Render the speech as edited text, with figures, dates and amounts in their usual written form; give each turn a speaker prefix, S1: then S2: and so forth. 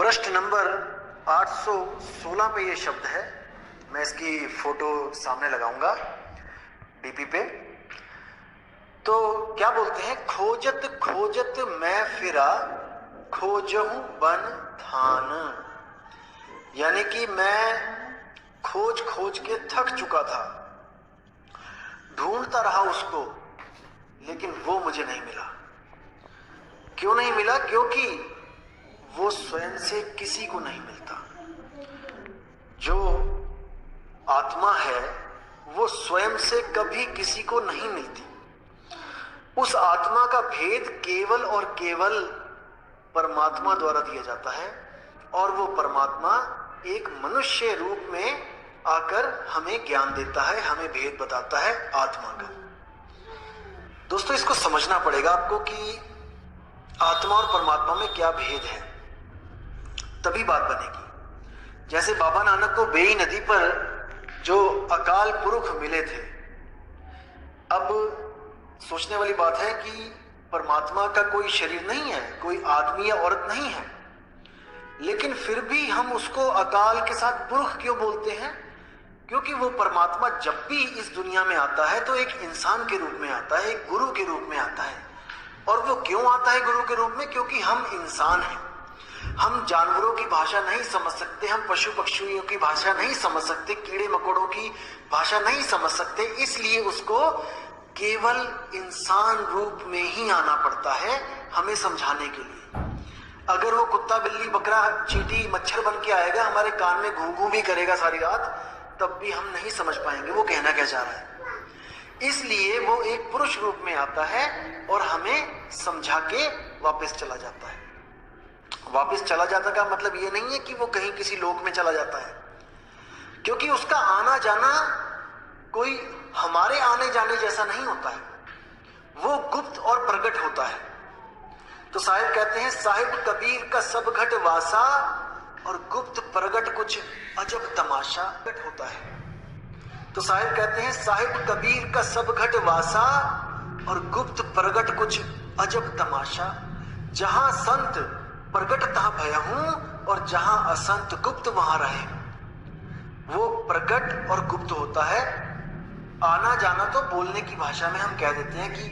S1: पृष्ठ नंबर 816 पे ये शब्द है। मैं इसकी फोटो सामने लगाऊंगा डीपी पे। तो क्या बोलते हैं, खोजत खोजत मैं फिरा खोजहूं बन थान। यानी कि मैं खोज खोज के थक चुका था, ढूंढता रहा उसको, लेकिन वो मुझे नहीं मिला। क्यों नहीं मिला? क्योंकि वो स्वयं से किसी को नहीं मिलता। जो आत्मा है वो स्वयं से कभी किसी को नहीं मिलती। उस आत्मा का भेद केवल और केवल परमात्मा द्वारा दिया जाता है, और वो परमात्मा एक मनुष्य रूप में आकर हमें ज्ञान देता है, हमें भेद बताता है आत्मा का। दोस्तों, इसको समझना पड़ेगा आपको कि आत्मा और परमात्मा में क्या भेद है, तभी बात बनेगी। जैसे बाबा नानक को बेई नदी पर जो अकाल पुरुष मिले थे, अब सोचने वाली बात है कि परमात्मा का कोई शरीर नहीं है, कोई आदमी या औरत नहीं है, लेकिन फिर भी हम उसको अकाल के साथ पुरुष क्यों बोलते हैं? क्योंकि वो परमात्मा जब भी इस दुनिया में आता है तो एक इंसान के रूप में आता है, एक गुरु के रूप में आता है। और वो क्यों आता है गुरु के रूप में? क्योंकि हम इंसान हैं, हम जानवरों की भाषा नहीं समझ सकते, हम पशु पक्षियों की भाषा नहीं समझ सकते, कीड़े मकोड़ों की भाषा नहीं समझ सकते, इसलिए उसको केवल इंसान रूप में ही आना पड़ता है हमें समझाने के लिए। अगर वो कुत्ता बिल्ली बकरा चींटी मच्छर बन के आएगा, हमारे कान में घू घू भी करेगा सारी रात, तब भी हम नहीं समझ पाएंगे वो कहना क्या चाह रहा है। इसलिए वो एक पुरुष रूप में आता है और हमें समझा के वापस चला जाता है। वापस चला जाता का मतलब ये नहीं है कि वो कहीं किसी लोक में चला जाता है, क्योंकि उसका आना जाना कोई हमारे आने जाने जैसा नहीं होता है, वो गुप्त और प्रकट होता है। तो साहिब कहते हैं, साहिब कबीर का सब घट वासा और गुप्त प्रगट कुछ अजब तमाशा होता है। तो साहिब कहते हैं, साहिब कबीर का सब घट वासा और गुप्त प्रगट कुछ अजब तमाशा। जहां संत प्रगट तहां भयहूं और जहां असंत गुप्त वहां रहे। वो प्रकट और गुप्त होता है। आना जाना तो बोलने की भाषा में हम कह देते हैं कि